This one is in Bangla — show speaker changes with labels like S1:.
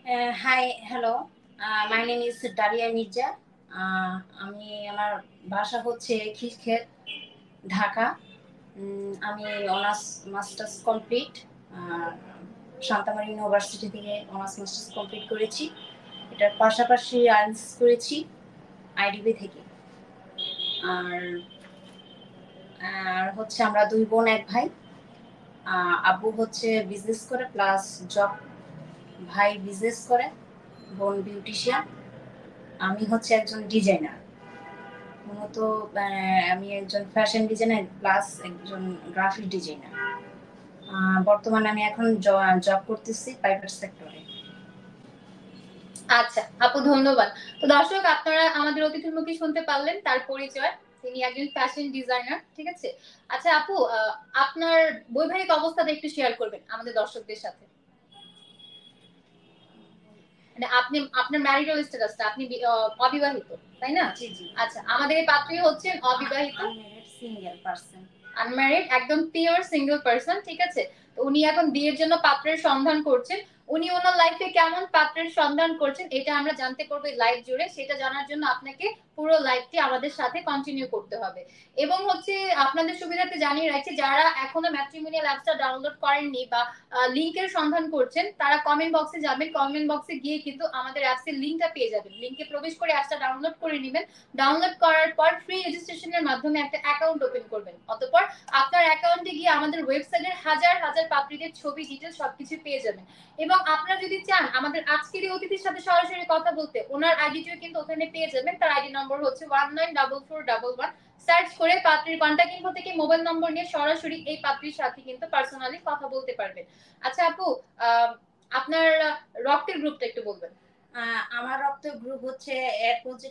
S1: Hi, hello. My name is Daria Mirza. আমি আমার বাসা হচ্ছে খিলক্ষেত, ঢাকা। আমি অনার্স মাস্টার্স কমপ্লিট শান্তামারি ইউনিভার্সিটি থেকে অনার্স মাস্টার্স কমপ্লিট করেছি। এটার পাশাপাশি আইএলটিএস করেছি আইডিবি থেকে। আর আর হচ্ছে আমরা দুই বোন এক ভাই। আব্বু হচ্ছে বিজনেস করে প্লাস জব, ভাই বিজনেস করে, বোন বিউটিশিয়ান। আমি হচ্ছে একজন ডিজাইনার। মূলত আমি একজন ফ্যাশন ডিজাইনার প্লাস একজন গ্রাফিক ডিজাইনার। বর্তমানে আমি এখন জব করতেছি প্রাইভেট সেক্টরে।
S2: আচ্ছা আপু, ধন্যবাদ। তো দর্শক, আপনারা আমাদের অতিথির মুখে শুনতে পারলেন তার পরিচয়। তিনি একজন ফ্যাশন ডিজাইনার, ঠিক আছে। আচ্ছা আপু, আপনার বৈবাহিক অবস্থাটা একটু শেয়ার করবেন আমাদের দর্শকদের সাথে। মানে আপনি আপনার ম্যারিটাল স্ট্যাটাসটা, আপনি অবিবাহিত, তাই না?
S1: জি জি।
S2: আচ্ছা, আমাদের এই পাত্রী হচ্ছেন অবিবাহিত,
S1: আনম্যারিড সিঙ্গেল পারসন।
S2: আনম্যারিড, একদম পিওর সিঙ্গেল পারসন, ঠিক আছে। তো উনি এখন বিয়ের জন্য পাত্রের সন্ধান করছেন। উনি ওনার লাইফে কেমন পাত্রের সন্ধান করছেন এটা আমরা জানতে পারবো লাইভ জুড়ে। সেটা জানার জন্য আপনাকে পুরো লাইভটি আমাদের সাথে কন্টিনিউ করতে হবে। এবং হচ্ছে আপনাদের সুবিধার্থে জানিয়ে রাখছি, যারা এখনো ম্যাট্রিমোনিয়াল অ্যাপসটা ডাউনলোড করেননি বা লিংকের সন্ধান করছেন, তারা কমেন্ট বক্সে যাবেন। কমেন্ট বক্সে গিয়ে কিন্তু আমাদের অ্যাপসের লিংকটা পেয়ে যাবেন। লিংকে প্রবেশ করে অ্যাপসটা ডাউনলোড করে নেবেন। ডাউনলোড করার পর ফ্রি রেজিস্ট্রেশনের মাধ্যমে একটা অ্যাকাউন্ট ওপেন করবেন। অতঃপর আপনার অ্যাকাউন্টে গিয়ে আমাদের ওয়েবসাইটের হাজার হাজার পাত্রীদের ছবি, ডিটেইলস সবকিছু পেয়ে যাবেন। এবং আপনারা যদি চান আমাদের আজকের এই অতিথির সাথে সরাসরি কথা বলতে, ওনার আইডিটিও কিন্তু ওখানে পেয়ে যাবেন। তার আইডি নম্বর হচ্ছে 194411। সার্চ করে পাত্রীর কন্ট্যাক্ট ইনফো থেকে মোবাইল নম্বর নিয়ে সরাসরি এই পাত্রীর সাথে কিন্তু পার্সোনালি কথা বলতে পারবেন। আচ্ছা আপু, আপনার রক্তের গ্রুপটা একটু বলবেন।
S1: আমার রক্তের গ্রুপ হচ্ছে এ পজিটিভ।